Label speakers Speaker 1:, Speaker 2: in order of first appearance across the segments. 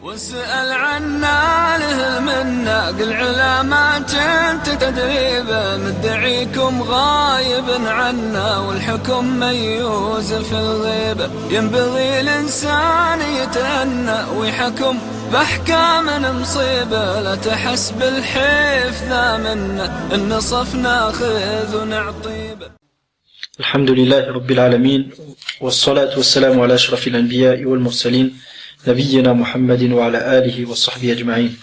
Speaker 1: واسأل عنا له المنا قل علامات انت تدريبه مدعيكم غايب عنا والحكم ميوز في الغيبة ينبغي الإنسان يتأنى ويحكم بأحكام مصيبة لا تحس بالحيف ذا منا النصف ناخذ ونعطيبه.
Speaker 2: الحمد لله رب العالمين والصلاة والسلام على أشرف الأنبياء والمرسلين نبينا محمد وعلى آله وصحبه أجمعين.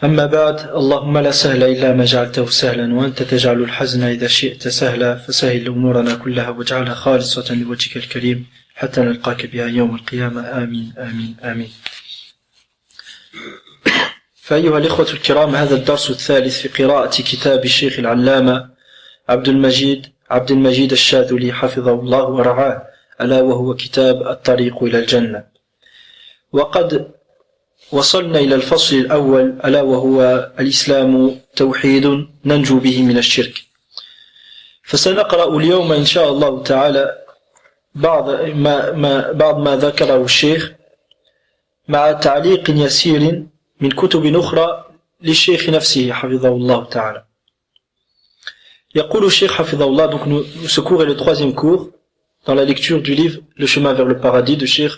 Speaker 2: أما بعد، اللهم لا سهل إلا ما جعلته سهلا وأنت تجعل الحزن إذا شئت سهلا فسهل أمورنا كلها واجعلها خالصة لوجهك الكريم حتى نلقاك بها يوم القيامة. آمين آمين آمين. فأيها الإخوة الكرام، هذا الدرس الثالث في قراءة كتاب الشيخ العلامة عبد المجيد الشاذلي حفظه الله ورعاه، ألا وهو كتاب الطريق إلى الجنة. وقد وصلنا إلى الفصل الأول، ألا وهو الإسلام توحيد ننجو به من الشرك. فسنقرأ اليوم إن شاء الله تعالى بعض ما ذكره الشيخ مع تعليق يسير من كتب أخرى للشيخ نفسه حفظه الله تعالى. يقول الشيخ حفظه الله, donc ce cours est le troisième cours dans la lecture du livre Le chemin vers le paradis de Cheikh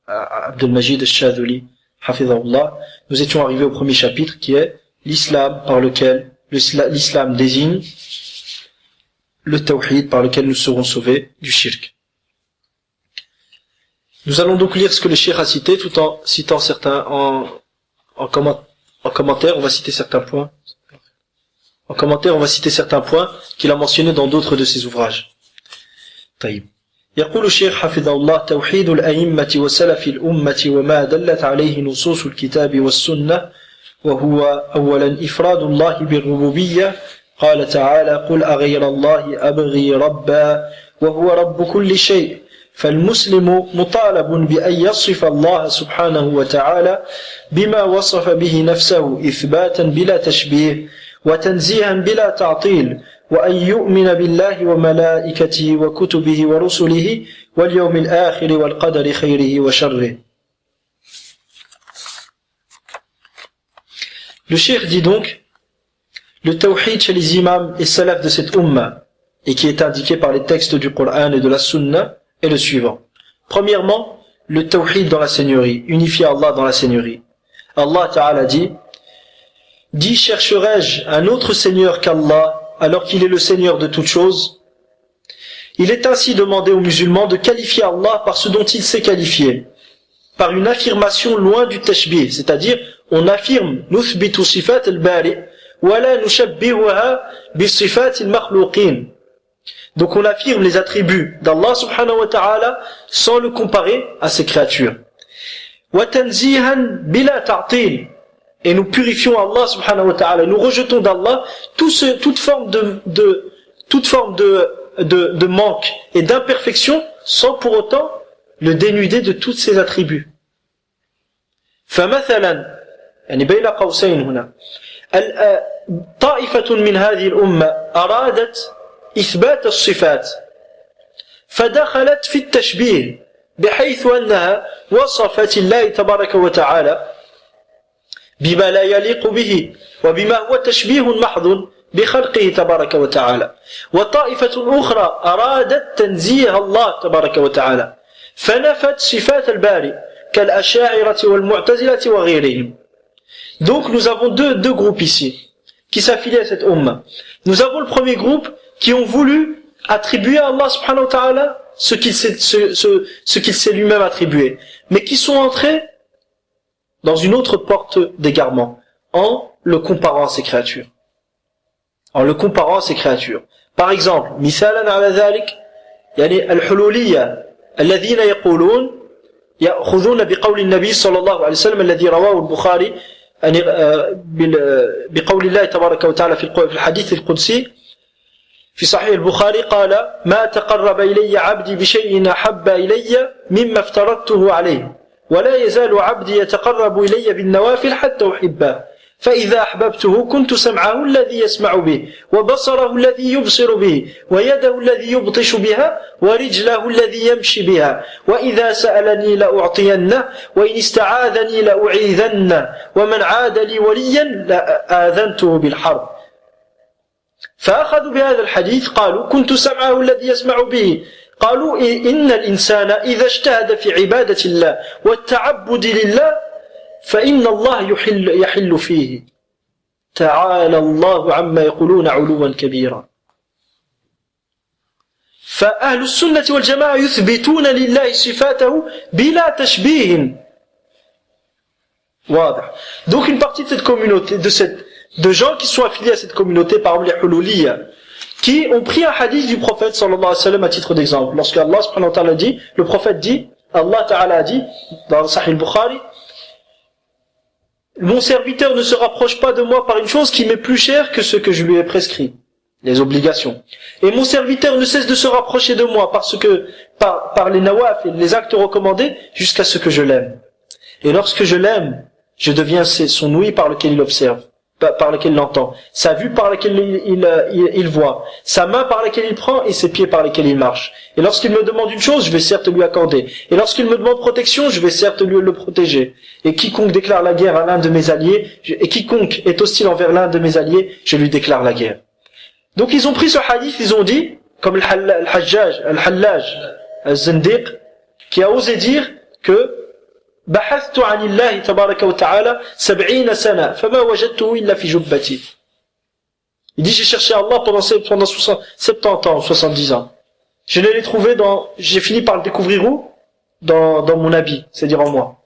Speaker 2: Abdelmajid al-Shadhili hafidhahullah. Nous étions arrivés au premier chapitre qui est l'islam par lequel l'islam désigne le tawhid par lequel nous serons sauvés du shirk. Nous allons donc lire ce que le Cheikh a cité tout en citant certains en commentaire, on va citer certains points. En commentaire, on va citer certains points qu'il a mentionnés dans d'autres de ses ouvrages. طيب. يقول الشيخ حفظه الله: توحيد الأئمة وسلف الأمة وما دلت عليه نصوص الكتاب والسنة، وهو أولا إفراد الله بالربوبية. قال تعالى: قل أغير الله أبغي ربا وهو رب كل شيء. فالمسلم مطالب بأن يصف الله سبحانه وتعالى بما وصف به نفسه إثباتا بلا تشبيه وتنزيها بلا تعطيل، وأن يؤمن بالله وملائكته وكتبه ورسله واليوم الآخر والقدر خيره وشره. Le cheikh dit donc, le tawhid chez les imams et salaf de cette umma, et qui est indiqué par les textes du Coran et de la Sunna, est le suivant. Premièrement, le tawhid dans la seigneurie, unifier Allah dans la seigneurie. Allah Ta'ala dit: chercherai-je un autre Seigneur qu'Allah alors qu'il est le Seigneur de toutes choses? Il est ainsi demandé aux musulmans de qualifier Allah par ce dont il s'est qualifié, par une affirmation loin du tashbih, c'est-à-dire on affirme nuthbitu sifat al-bari wa la nushabbihuha bi sifat al-makhluqin. Donc on affirme les attributs d'Allah subhanahu wa ta'ala sans le comparer à ses créatures. Wa tanzihan bila ta'til. Et nous purifions Allah subhanahu wa ta'ala, nous rejetons d'Allah toute forme de manque et d'imperfection sans pour autant le dénuder de tous ses attributs. فمثلا يعني بين قوسين هنا طائفة من هذه الأمة أرادت إثبات الصفات فدخلت في التشبيه بحيث أنها وصفت الله تبارك وتعالى بما لا يليق به وبما هو تشبيه محض بخلقه تبارك وتعالى. وطائفة أخرى أرادت تنزيه الله تبارك وتعالى فنفت صفات الباري كالأشاعرة والمعتزلة وغيرهم. Donc nous avons deux groupes ici qui s'affilient à cette umma. Nous avons le premier groupe qui ont voulu attribuer à Allah subhanahu wa ta'ala ce qu'il s'est lui-même attribué, mais qui sont entrés dans une autre porte d'égarement, en le comparant à ses créatures. Par exemple, مثالا على ذلك يعني الحلولية الذين يقولون يأخذون بقول النبي صلى الله عليه وسلم الذي رواه البخاري بقول الله تبارك وتعالى في الحديث القدسي في صحيح البخاري قال: ما تقرب إلي عبدي بشيء أحب إلي مما افترضته عليه ولا يزال عبدي يتقرب إلي بالنوافل حتى أحبه فإذا أحببته كنت سمعه الذي يسمع به وبصره الذي يبصر به ويده الذي يبطش بها ورجله الذي يمشي بها وإذا سألني لأعطينه وإن استعاذني لأعيذنه ومن عاد لي وليا لآذنته بالحرب. فأخذوا بهذا الحديث قالوا كنت سمعه الذي يسمع به. قالوا إن الإنسان إذا اجتهد في عبادة الله والتعبد لله فإن الله يحل فيه. تعالى الله عما يقولون علوا كبيرا. فأهل السنة والجماعة يثبتون لله صفاته بلا تشبيه. واضح. Donc une partie de cette communauté, de gens qui sont affiliés à cette communauté, par exemple les Hululiyya, qui ont pris un hadith du prophète sallallahu alayhi wa sallam à titre d'exemple. Lorsque Allah subhanahu wa ta'ala dit, le prophète dit, Allah ta'ala a dit, dans Sahih al-Bukhari, mon serviteur ne se rapproche pas de moi par une chose qui m'est plus chère que ce que je lui ai prescrit, les obligations. Et mon serviteur ne cesse de se rapprocher de moi par les nawaf et les actes recommandés jusqu'à ce que je l'aime. Et lorsque je l'aime, je deviens son ouïe par lequel il observe, par lequel il entend, sa vue par laquelle il voit, sa main par laquelle il prend et ses pieds par lesquels il marche. Et lorsqu'il me demande une chose, je vais certes lui accorder. Et lorsqu'il me demande protection, je vais certes lui le protéger. Et quiconque déclare la guerre à l'un de mes alliés, et quiconque est hostile envers l'un de mes alliés, je lui déclare la guerre. Donc ils ont pris ce hadith, ils ont dit, comme al-Hallaj, al-Zindiq, qui a osé dire que بحثت عن الله تبارك وتعالى 70 سنة فما وجدته إلا في جبتي. Il dit j'ai cherché Allah pendant 70 ans, 70 ans. Je l'ai trouvé j'ai fini par le découvrir où? Dans mon habit, c'est-à-dire en moi.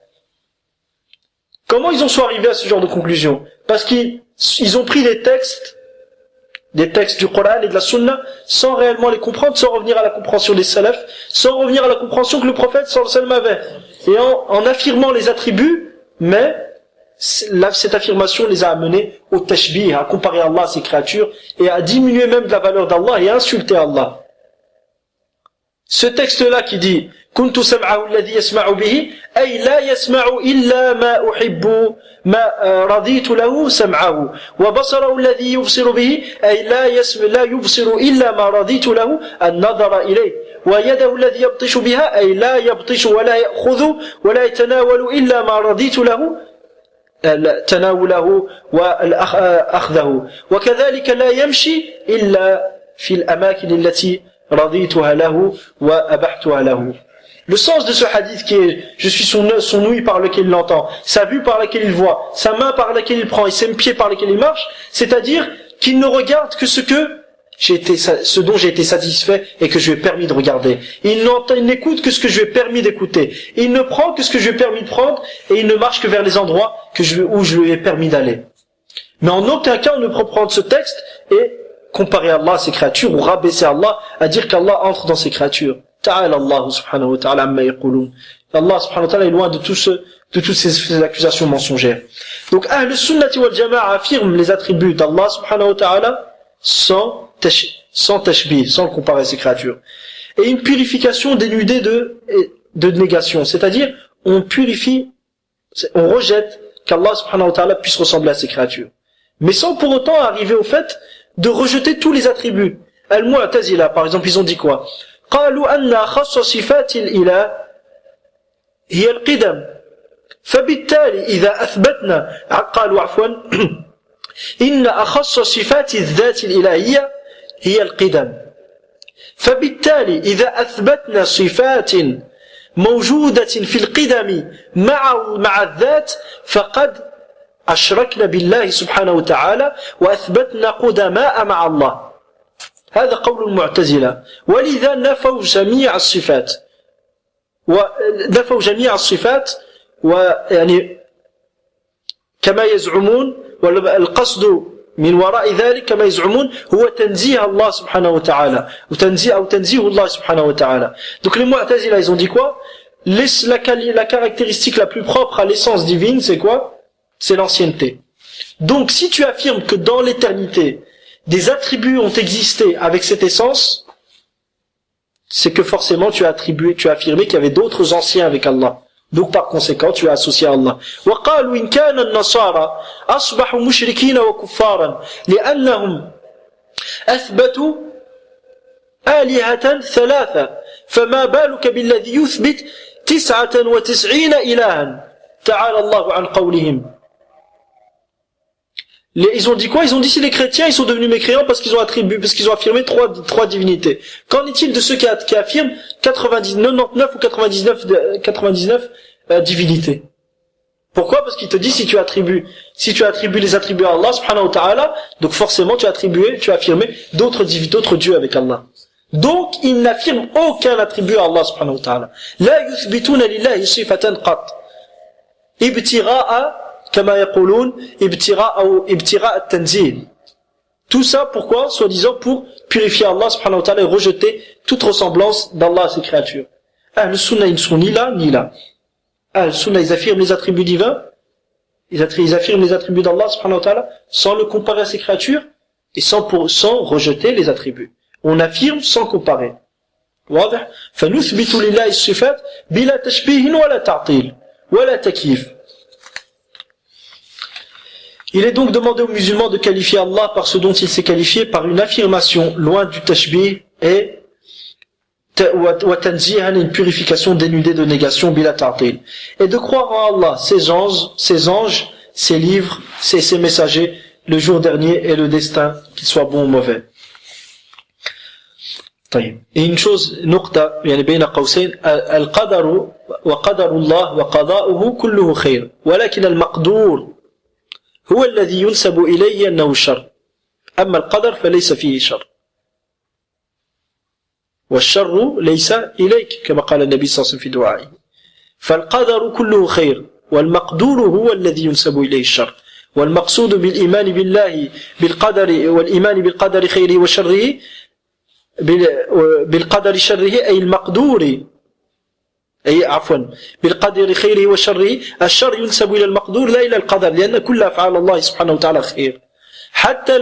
Speaker 2: Comment ils en sont arrivés à ce genre de conclusion? Parce qu'ils ont pris des textes du Coran et de la Sunna sans réellement les comprendre, sans revenir à la compréhension des salafs, sans revenir à la compréhension que le prophète sallallahu alayhi wa sallam avait. Et en affirmant les attributs, mais cette affirmation les a amenés au tashbih, à comparer Allah à ses créatures et à diminuer même de la valeur d'Allah et à insulter Allah. Ce texte-là qui dit كنت سمعه الذي يسمع به أي لا يسمع إلا ما أحب ما رضيت له سمعه وبصره الذي يبصر به أي لا يبصر إلا ما رضيت له النظر إليه ويده الذي يبطش بها أي لا يبطش ولا يأخذ ولا يتناول إلا ما رضيت له تناوله وأخذه وكذلك لا يمشي إلا في الأماكن التي رضيتها له وأبحتها له. Le sens de ce hadith qui est je suis son ouïe par lequel il entend, sa vue par laquelle il voit, sa main par laquelle il prend et ses pieds par lesquels il marche, c'est-à-dire qu'il ne regarde que ce dont j'ai été satisfait et que je lui ai permis de regarder. Il n'écoute que ce que je lui ai permis d'écouter. Il ne prend que ce que je lui ai permis de prendre et il ne marche que vers les endroits où je lui ai permis d'aller. Mais en aucun cas on ne peut prendre ce texte et comparer Allah à ses créatures ou rabaisser Allah à dire qu'Allah entre dans ses créatures. Ta'ala Allah subhanahu wa ta'ala amma yaqulun. Allah subhanahu wa ta'ala est loin de toutes ces accusations mensongères. Donc Ahl Sunnati wal Jama'a affirme les attributs d'Allah subhanahu wa ta'ala sans tashbih, sans le comparer à ses créatures. Et une purification dénudée de négation, c'est-à-dire on rejette qu'Allah subhanahu wa ta'ala puisse ressembler à ses créatures. Mais sans pour autant arriver au fait de rejeter tous les attributs. Al-Mu'tazila, par exemple, ils ont dit quoi? قالوا أن أخص صفات الإله هي القدم فبالتالي إذا أثبتنا قالوا عفوا إن أخص صفات الذات الإلهية هي القدم فبالتالي إذا أثبتنا صفات موجودة في القدم مع الذات فقد أشركنا بالله سبحانه وتعالى وأثبتنا قدماء مع الله. هذا قول المعتزلة ولذا نفوا جميع الصفات ويعني كما يزعمون والقصد من وراء ذلك كما يزعمون هو تنزيه الله سبحانه وتعالى تنزيه الله سبحانه وتعالى. Donc les Mu'tazila ils ont dit quoi? La caractéristique la plus propre à l'essence divine c'est quoi? C'est l'ancienneté. Donc si tu affirmes que dans l'éternité des attributs ont existé avec cette essence, c'est que forcément tu as affirmé qu'il y avait d'autres anciens avec Allah, Donc par conséquent, tu es associé à Allah. وقالوا إن كان النصارى أصبحوا مشركين وكفارا لأنهم أثبتوا آلهة ثلاثة فما بالك بالذي يثبت 99 إلها تعالى الله عن قولهم. Ils ont dit quoi? Ils ont dit si les chrétiens ils sont devenus mécréants parce qu'ils ont affirmé trois divinités. Qu'en est-il de ceux qui affirment 99 ou 99 divinités? Pourquoi? Parce qu'il te dit si tu attribues les attributs à Allah subhanahu wa ta'ala, donc forcément tu as affirmé d'autres dieux avec Allah. Donc ils n'affirment aucun attribut à Allah subhanahu wa ta'ala. La yuthbituna lillahi sifatan qat. Ibtira'a كما يقولون ابتغاء التنزيل. Tout ça pourquoi? Soi-disant pour purifier Allah subhanahu wa ta'ala et rejeter toute ressemblance d'Allah à ses créatures. Ahl Sunnah ils ne sont ni là ni là. Ahl Sunnah ils affirment les attributs divins, ils affirment les attributs d'Allah subhanahu wa ta'ala sans le comparer à ses créatures et sans rejeter les attributs. On affirme sans comparer. واضح؟ فنثبت لله الصفات بلا تشبيه ولا تعطيل ولا تكييف. Il est donc demandé aux musulmans de qualifier Allah par ce dont il s'est qualifié par une affirmation loin du tashbih et wa tanzihan, une purification dénudée de négation bila ta'til. Et de croire en Allah, ses anges, ses livres, ses messagers, le jour dernier et le destin, qu'il soit bon ou mauvais. Et une chose, نقطة يعني بين قوسين القدر وقدر الله وقضاؤه كله خير ولكن المقدور هو الذي ينسب إليه أنه شر أما القدر فليس فيه شر والشر ليس إليك كما قال النبي صلى الله عليه وسلم في دعائه فالقدر كله خير والمقدور هو الذي ينسب إليه الشر والمقصود بالإيمان بالله بالقدر والإيمان بالقدر خيره وشره بالقدر شره أي المقدور بالقدر خيره وشره الشر ينسب إلى المقدور لا إلى القدر لأن كل أفعال الله سبحانه وتعالى خير حتى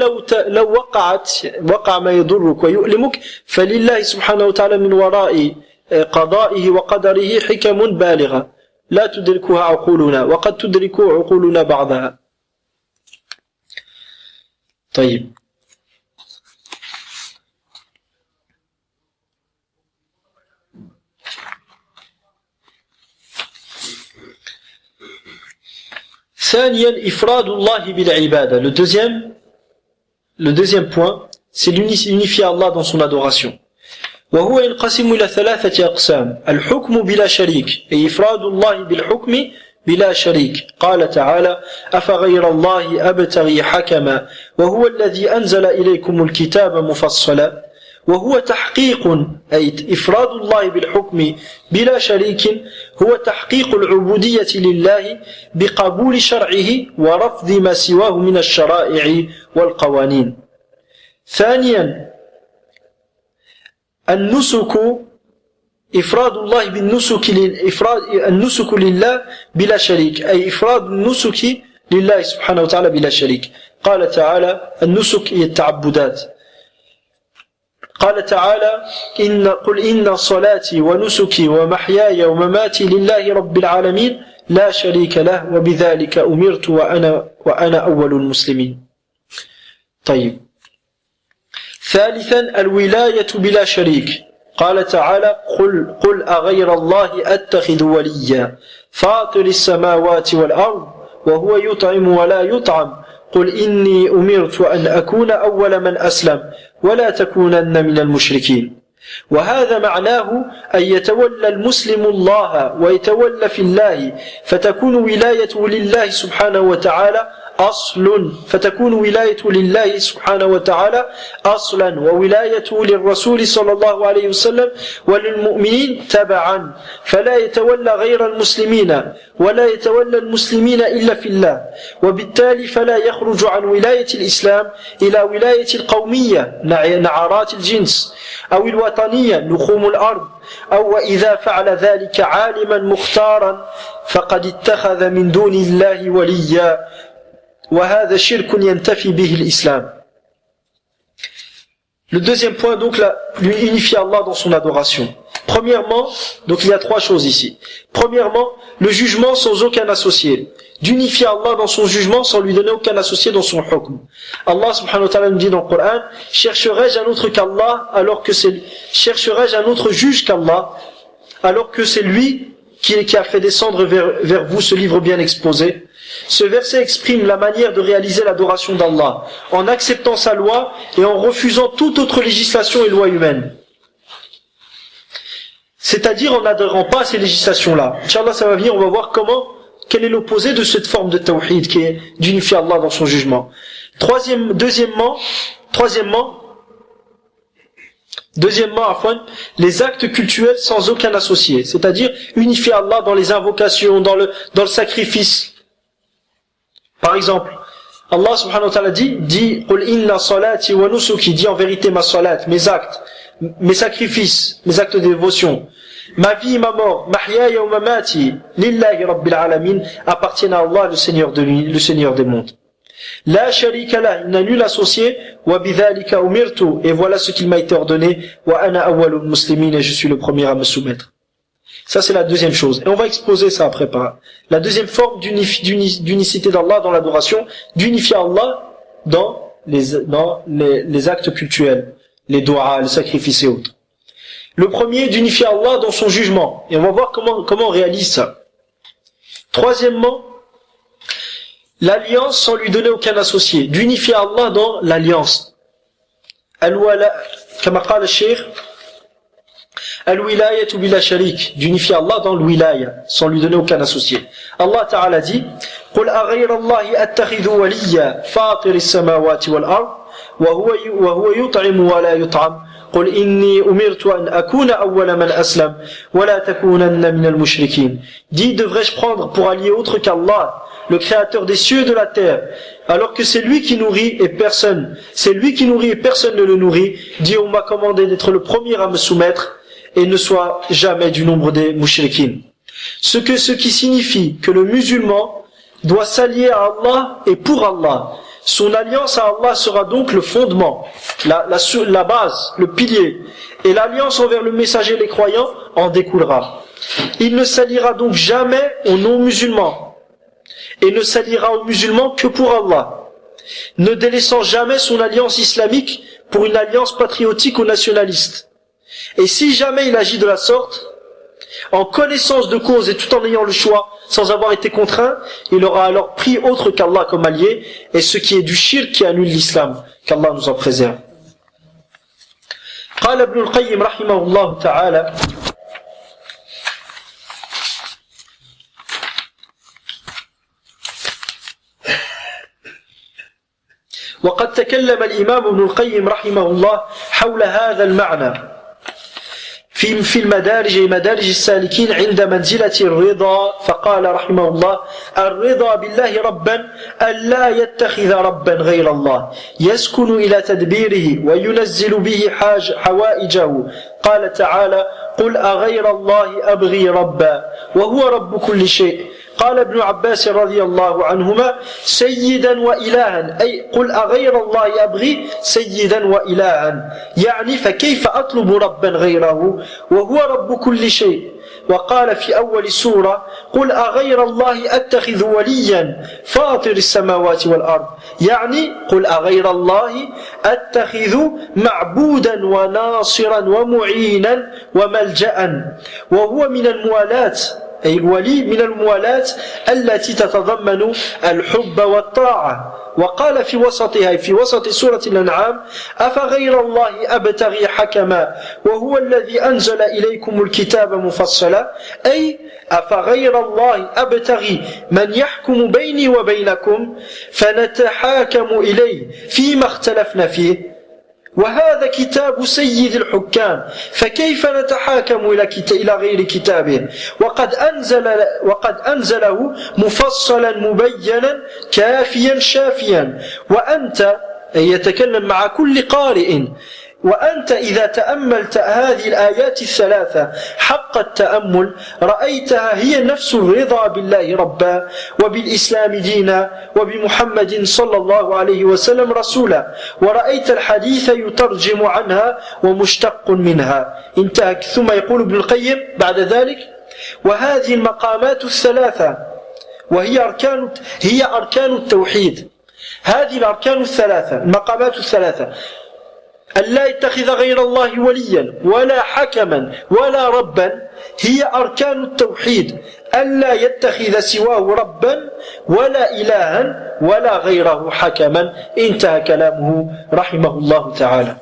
Speaker 2: لو وقع ما يضرك ويؤلمك فلله سبحانه وتعالى من وراء قضائه وقدره حكم بالغة لا تدركها عقولنا وقد تدرك عقولنا بعضها. طيب ثانيا إفراد الله بالعبادة. Le deuxième point, c'est d'unifier Allah dans son adoration. وهو ينقسم إلى 3 أقسام. الحكم بلا شريك أي إفراد الله بالحكم بلا شريك. قال تعالى أفغير الله أبتغي حكما وهو الذي أنزل إليكم الكتاب مفصلا وهو تحقيق أي إفراد الله بالحكم بلا شريك هو تحقيق العبودية لله بقبول شرعه ورفض ما سواه من الشرائع والقوانين. ثانيا النسك إفراد الله النسك لله بلا شريك أي إفراد النسك لله سبحانه وتعالى بلا شريك. قال تعالى النسك هي التعبدات. قال تعالى قل إن صلاتي ونسكي ومحياي ومماتي لله رب العالمين لا شريك له وبذلك أمرت وأنا أول المسلمين. طيب ثالثا الولاية بلا شريك. قال تعالى قل أغير الله أتخذ وليا فاطر السماوات والأرض وهو يطعم ولا يطعم قل إني أمرت أن أكون أول من أسلم ولا تكونن من المشركين. وهذا معناه أن يتولى المسلم الله ويتولى في الله فتكون ولايته لله سبحانه وتعالى أصلا وولايته للرسول صلى الله عليه وسلم وللمؤمنين تبعا فلا يتولى غير المسلمين ولا يتولى المسلمين إلا في الله وبالتالي فلا يخرج عن ولاية الإسلام إلى ولاية القومية نعرات الجنس أو الوطنية نخوم الأرض أو إذا فعل ذلك عالما مختارا فقد اتخذ من دون الله وليا وهذا شرك ينتفي به الإسلام. Le deuxième point donc unifier Allah dans son adoration. Premièrement, donc il y a 3 choses ici. Premièrement, le jugement sans aucun associé. D'unifier Allah dans son jugement sans lui donner aucun associé dans son hukm. Allah subhanahu wa ta'ala nous dit dans le Coran, chercherai-je un autre qu'Allah chercherai-je un autre juge qu'Allah alors que c'est lui qui a fait descendre vers vous ce livre bien exposé. Ce verset exprime la manière de réaliser l'adoration d'Allah en acceptant sa loi et en refusant toute autre législation et loi humaine. C'est-à-dire en n'adhérant pas à ces législations-là. Inch'Allah, ça va venir, on va voir quel est l'opposé de cette forme de tawhid qui est d'unifier Allah dans son jugement. Deuxièmement, les actes cultuels sans aucun associé, c'est-à-dire unifier Allah dans les invocations, dans le sacrifice. Par exemple, Allah subhanahu wa ta'ala dit Qul inna salati wa nusuki, dit en vérité ma salat, mes actes, mes sacrifices, mes actes de dévotion, ma vie et ma mort, mahyaya wa mamati, lillahi rabbil alamin, appartiennent à Allah, le Seigneur des mondes. La sharika la, il n'a nul associé, wa bidhalika umirtu, et voilà ce qu'il m'a été ordonné, wa ana awwalul muslimin, et je suis le premier à me soumettre. Ça c'est la deuxième chose. Et on va exposer ça après par la deuxième forme d'unicité d'Allah dans l'adoration, d'unifier Allah dans les actes cultuels, les doigts, les sacrifices et autres. Le premier, d'unifier Allah dans son jugement. Et on va voir comment on réalise ça. Troisièmement, l'alliance sans lui donner aucun associé. D'unifier Allah dans l'alliance. Al-wala, kama qala al-shaykh, al-wilayatu bila sharik. D'unifier Allah dans l'wilaya, sans lui donner aucun associé. Allah Ta'ala dit, قُلْ أَغَيْرَ اللَّهِ أَتَّخِذُ وَلِيًّا فَاطِرِ السَّمَاوَاتِ وَالْأَرْضِ وَهُوَ يُطْعِمُ وَلَا يُطْعَمُ قل إني أمرت أن أكون أول من أسلم ولا تكونن من المشركين. Dis, devrais-je prendre pour allié autre qu'Allah, le créateur des cieux et de la terre, alors que c'est lui qui nourrit et personne ne le nourrit. Dis, on m'a commandé d'être le premier à me soumettre et ne sois jamais du nombre des mushrikin. Ce qui signifie que le musulman doit s'allier à Allah et pour Allah. Son alliance à Allah sera donc le fondement, la base, le pilier. Et l'alliance envers le messager et les croyants en découlera. Il ne s'alliera donc jamais aux non-musulmans. Et ne s'alliera aux musulmans que pour Allah. Ne délaissant jamais son alliance islamique pour une alliance patriotique ou nationaliste. Et si jamais il agit de la sorte, en connaissance de cause et tout en ayant le choix, sans avoir été contraint, il aura alors pris autre qu'Allah comme allié, et ce qui est du shirk qui annule l'islam, qu'Allah nous en préserve. قال ابن القيم رحمه الله تعالى وقد تكلم الإمام ابن القيم رحمه الله حول هذا المعنى في المدارج مدارج السالكين عند منزلة الرضا فقال رحمه الله الرضا بالله ربا ألا يتخذ ربا غير الله يسكن إلى تدبيره وينزل به حوائجه قال تعالى قل أغير الله أبغي ربا وهو رب كل شيء قال ابن عباس رضي الله عنهما سيدا وإلها أي قل أغير الله أبغي سيدا وإلها يعني فكيف أطلب ربا غيره وهو رب كل شيء وقال في أول سورة قل أغير الله أتخذ وليا فاطر السماوات والأرض يعني قل أغير الله أتخذ معبودا وناصرا ومعينا وملجأ وهو من الموالاة أي الولي من الموالاة التي تتضمن الحب والطاعة وقال في وسطها في وسط سورة الأنعام أفغير الله أبتغي حكما وهو الذي أنزل إليكم الكتاب مفصلا أي أفغير الله أبتغي من يحكم بيني وبينكم فنتحاكم إليه فيما اختلفنا فيه وهذا كتاب سيد الحكام فكيف نتحاكم إلى غير كتابه وقد أنزله مفصلا مبينا كافيا شافيا وأنت يتكلم مع كل قارئ وأنت إذا تأملت هذه الآيات الثلاثة حق التأمل رأيتها هي نفس الرضا بالله ربا وبالإسلام دينا وبمحمد صلى الله عليه وسلم رسولا ورأيت الحديث يترجم عنها ومشتق منها. انتهى. ثم يقول ابن القيم بعد ذلك: وهذه المقامات الثلاثة وهي أركان التوحيد. هذه الأركان الثلاثة المقامات الثلاثة: ألا يتخذ غير الله وليا ولا حكما ولا ربا هي أركان التوحيد، ألا يتخذ سواه ربا ولا إلها ولا غيره حكما. انتهى كلامه رحمه الله تعالى.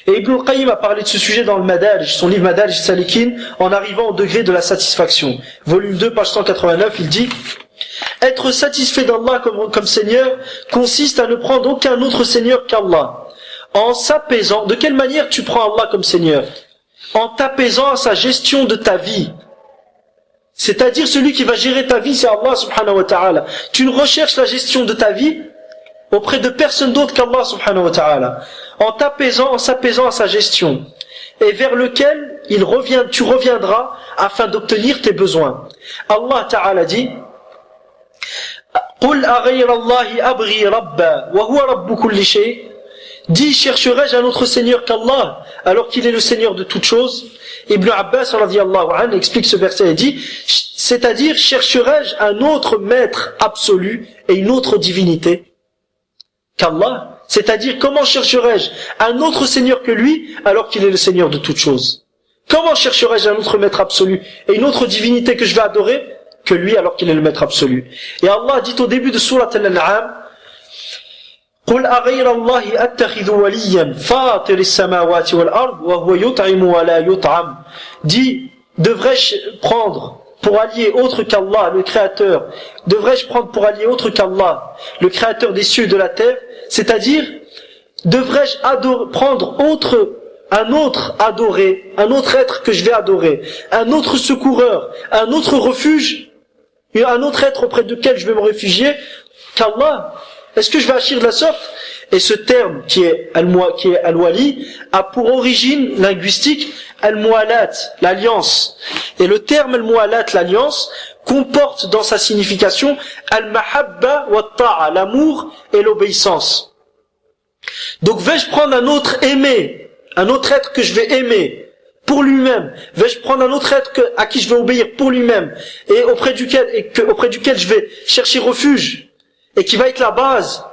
Speaker 2: Et Ibn al-Qayyim a parlé de ce sujet dans le Madarij, son livre Madarij Salikin, en arrivant au degré de la satisfaction. Volume 2, page 189, il dit: être satisfait d'Allah comme Seigneur consiste à ne prendre aucun autre Seigneur qu'Allah. En s'apaisant, de quelle manière tu prends Allah comme Seigneur? En t'apaisant à sa gestion de ta vie. C'est-à-dire celui qui va gérer ta vie, c'est Allah subhanahu wa ta'ala. Tu ne recherches la gestion de ta vie auprès de personne d'autre qu'Allah subhanahu wa ta'ala. En s'apaisant à sa gestion. Et vers lequel tu reviendras afin d'obtenir tes besoins. Allah ta'ala dit: قُلْ أَغَيْرَ اللَّهِ أَبْغِي رَبًّا وَهُوَ رَبُّ كُلِّ شَيْءٍ. Dis, chercherai-je un autre Seigneur qu'Allah, alors qu'il est le Seigneur de toutes choses? Ibn Abbas radiyallahu anhu explique ce verset et dit, c'est-à-dire, chercherai-je un autre maître absolu et une autre divinité qu'Allah? C'est-à-dire, comment chercherai-je un autre Seigneur que lui, alors qu'il est le Seigneur de toutes choses? Comment chercherai-je un autre maître absolu et une autre divinité que je vais adorer que lui, alors qu'il est le maître absolu? Et Allah dit au début de Surat Al-An'am: قُلْ أَغَيْرَ اللَّهِ أَتَّخِذُ وَلِيًّا فَاطِرِ السَّمَاوَاتِ وَالْأَرْضِ وَهُوَ يُطْعِمُ وَلَا يُطْعَمُ. Dis, devrais-je prendre pour allier autre qu'Allah, le Créateur, devrais-je prendre pour allier autre qu'Allah, le Créateur des cieux et de la terre? C'est-à-dire, devrais-je prendre un autre être que je vais adorer, un autre secoureur, un autre refuge, et un autre être auprès de quel je vais me réfugier qu'Allah? Est-ce que je vais agir de la sorte? Et ce terme qui est al-wali a pour origine linguistique al-mualat, l'alliance. Et le terme al-mualat, l'alliance, comporte dans sa signification al-mahabba wa ta'a, l'amour et l'obéissance. Donc vais-je prendre un autre être que je vais aimer pour lui-même? Vais-je prendre un autre être à qui je vais obéir pour lui-même et auprès duquel je vais chercher refuge? Et qui va être la base,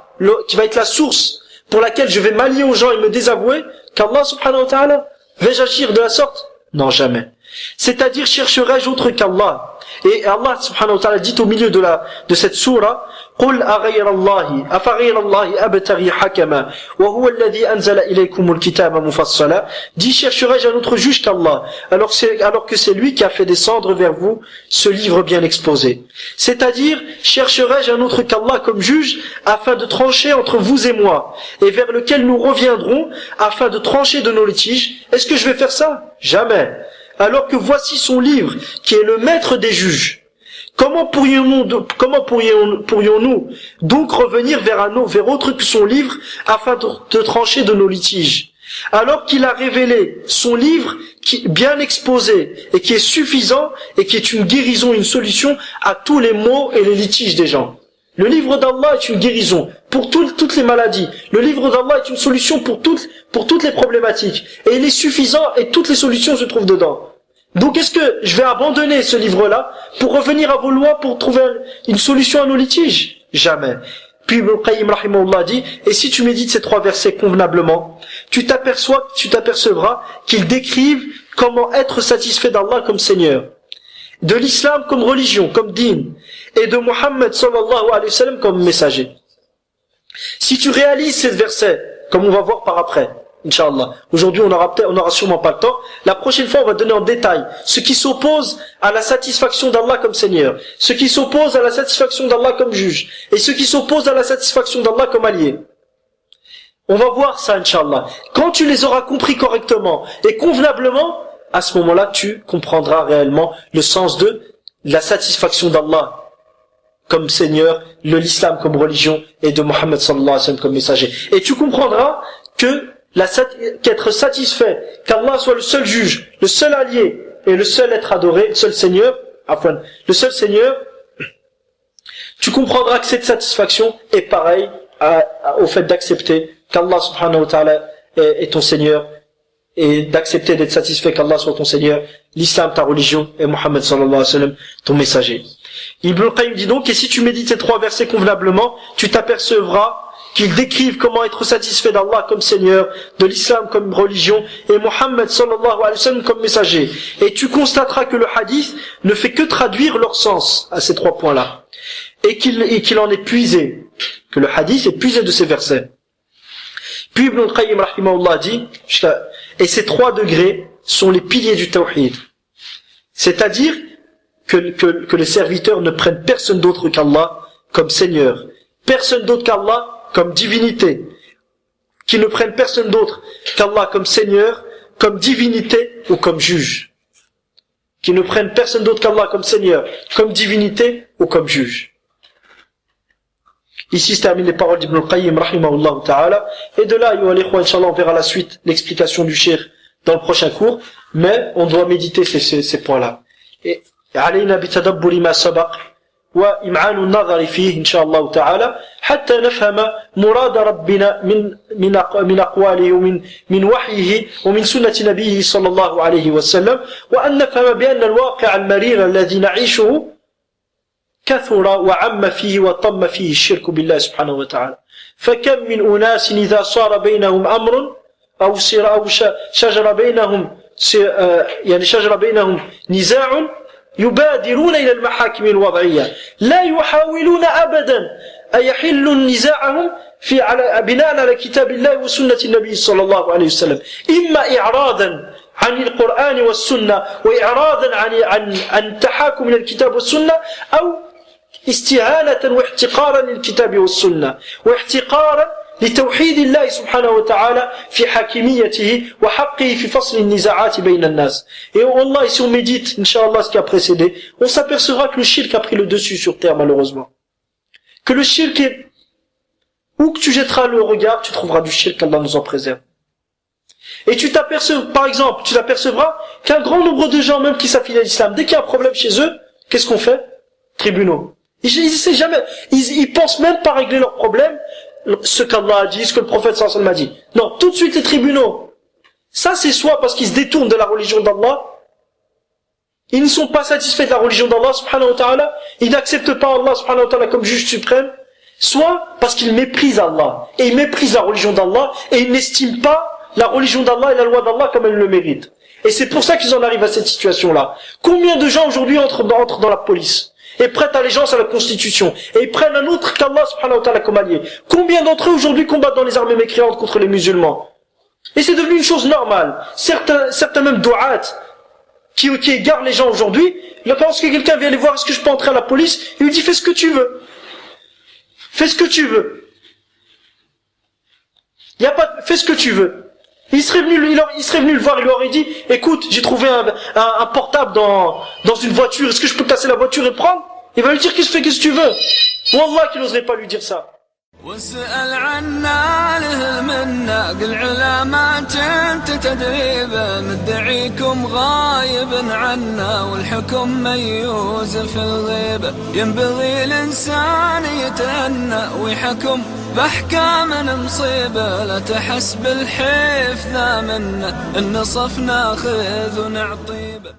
Speaker 2: qui va être la source pour laquelle je vais m'allier aux gens et me désavouer qu'Allah subhanahu wa ta'ala? Vais-je agir de la sorte? Non, jamais. C'est-à-dire, chercherai-je autre qu'Allah? Et Allah subhanahu wa ta'ala dit au milieu de cette sourate: قُلْ أَغَيْرَ اللَّهِ أَفَغَيْرَ اللَّهِ أَبْتَغِي حَكَمًا وَهُوَ الَّذِي أَنزَلَ إِلَيْكُمُ الْكِتَابَ مُفَصَّلًا. Dis, chercherai-je un autre juge qu'Allah, alors que c'est lui qui a fait descendre vers vous ce livre bien exposé. C'est-à-dire, chercherai-je un autre qu'Allah comme juge afin de trancher entre vous et moi, et vers lequel nous reviendrons afin de trancher de nos litiges? Est-ce que je vais faire ça? Jamais. Alors que voici son livre, qui est le maître des juges. Comment pourrions-nous donc revenir vers autre que son livre afin de trancher de nos litiges? Alors qu'il a révélé son livre bien exposé et qui est suffisant et qui est une guérison, une solution à tous les maux et les litiges des gens. Le livre d'Allah est une guérison pour toutes les maladies. Le livre d'Allah est une solution pour toutes les problématiques. Et il est suffisant et toutes les solutions se trouvent dedans. Donc est-ce que je vais abandonner ce livre-là pour revenir à vos lois pour trouver une solution à nos litiges? Jamais. Puis Ibn Qayyim rahimahullah dit: et si tu médites ces 3 versets convenablement, tu t'apercevras qu'ils décrivent comment être satisfait d'Allah comme Seigneur, de l'islam comme religion, comme dîn, et de Muhammad sallallahu alayhi wa sallam comme messager. Si tu réalises ces versets, comme on va voir par après, Inch'Allah. Aujourd'hui, on aura sûrement pas le temps. La prochaine fois, on va donner en détail ce qui s'oppose à la satisfaction d'Allah comme Seigneur, ce qui s'oppose à la satisfaction d'Allah comme juge, et ce qui s'oppose à la satisfaction d'Allah comme allié. On va voir ça, Inch'Allah. Quand tu les auras compris correctement et convenablement, à ce moment-là, tu comprendras réellement le sens de la satisfaction d'Allah comme Seigneur, l'islam comme religion, et de Muhammad sallallahu alayhi wa sallam comme messager. Et tu comprendras qu'être satisfait qu'Allah soit le seul juge, le seul allié et le seul être adoré, le seul Seigneur, tu comprendras que cette satisfaction est pareille au fait d'accepter qu'Allah subhanahu wa ta'ala est ton Seigneur et d'accepter d'être satisfait qu'Allah soit ton Seigneur, l'islam ta religion et Muhammad sallallahu alayhi wa sallam ton messager. Ibn al-Qayyim dit donc, et si tu médites ces 3 versets convenablement, tu t'apercevras qu'ils décrivent comment être satisfait d'Allah comme Seigneur, de l'islam comme religion, et Muhammad sallallahu alayhi wa sallam comme messager. Et tu constateras que le hadith ne fait que traduire leur sens à ces 3 points-là. Et qu'il en est puisé, que le hadith est puisé de ces versets. Puis Ibn al-Qayyim rahimahullah dit, et ces 3 degrés sont les piliers du tawhid. C'est-à-dire que les serviteurs ne prennent personne d'autre qu'Allah comme Seigneur, personne d'autre qu'Allah comme divinité, qui ne prennent personne d'autre qu'Allah comme Seigneur, comme divinité ou comme juge. Qui ne prennent personne d'autre qu'Allah comme Seigneur, comme divinité ou comme juge. Ici se terminent les paroles d'Ibn al-Qayyim rahimahullah ta'ala, et de là, Inch'Allah, on verra la suite, l'explication du cheikh dans le prochain cours, mais on doit méditer ces points-là. Et علينا بتدبر ما سبق وإمعان النظر فيه إن شاء الله تعالى حتى نفهم مراد ربنا من أقواله ومن وحيه ومن سنة نبيه صلى الله عليه وسلم وأن نفهم بأن الواقع المرير الذي نعيشه كثر وعم فيه وطم فيه الشرك بالله سبحانه وتعالى فكم من أناس إذا صار بينهم أمر أو شجر بينهم نزاع يبادرون إلى المحاكم الوضعية لا يحاولون أبدا أن يحلوا نزاعهم بناء على كتاب الله وسنة النبي صلى الله عليه وسلم إما إعراضا عن القرآن والسنة وإعراضا عن التحاكم إلى الكتاب والسنة أو استهانة واحتقارا للكتاب والسنة واحتقارا لتوحيد الله سبحانه وتعالى في حاكميته وحقه في فصل النزاعات بين الناس. Et Allah, si on médite, Inch'Allah, ce qui a précédé, on s'apercevra que le shirk a pris le dessus sur terre, malheureusement. Que le shirk est, où que tu jetteras le regard, tu trouveras du shirk, Allah nous en préserve. Et tu t'apercevras, par exemple, tu t'apercevras qu'un grand nombre de gens, même qui s'affilient à l'islam, dès qu'il y a un problème chez eux, qu'est-ce qu'on fait? Tribunaux. Ils pensent même pas régler leurs problèmes, ce qu'Allah a dit, ce que le prophète sallallahu alayhi wa sallam a dit. Non, tout de suite les tribunaux. Ça c'est soit parce qu'ils se détournent de la religion d'Allah, ils ne sont pas satisfaits de la religion d'Allah subhanahu wa ta'ala, ils n'acceptent pas Allah subhanahu wa ta'ala comme juge suprême, soit parce qu'ils méprisent Allah, et ils méprisent la religion d'Allah, et ils n'estiment pas la religion d'Allah et la loi d'Allah comme elle le mérite. Et c'est pour ça qu'ils en arrivent à cette situation-là. Combien de gens aujourd'hui entrent dans la police et prêtent allégeance à la Constitution, et ils prennent un autre qu'Allah subhanahu wa ta'ala comme allié? Combien d'entre eux aujourd'hui combattent dans les armées mécréantes contre les musulmans? Et c'est devenu une chose normale. Certains même du'at qui égarent les gens aujourd'hui, lorsque quelqu'un vient les voir, est-ce que je peux entrer à la police? Il lui dit, fais ce que tu veux. Fais ce que tu veux. Fais ce que tu veux. Il serait venu le voir, il lui aurait dit, écoute, j'ai trouvé un portable dans une voiture, est-ce que je peux casser la voiture et le prendre? Il va lui dire, qu'est-ce que tu veux? Wallah qu'il n'oserait pas lui dire ça.
Speaker 1: واسأل عنا له المنا قل علامات انت تدريبه مدعيكم غايب عنا والحكم ميوز في الغيبة ينبغي الإنسان يتأنى ويحكم بأحكام مصيبة لا تحس بالحيف ذا منا النصف ناخذ ونعطيبه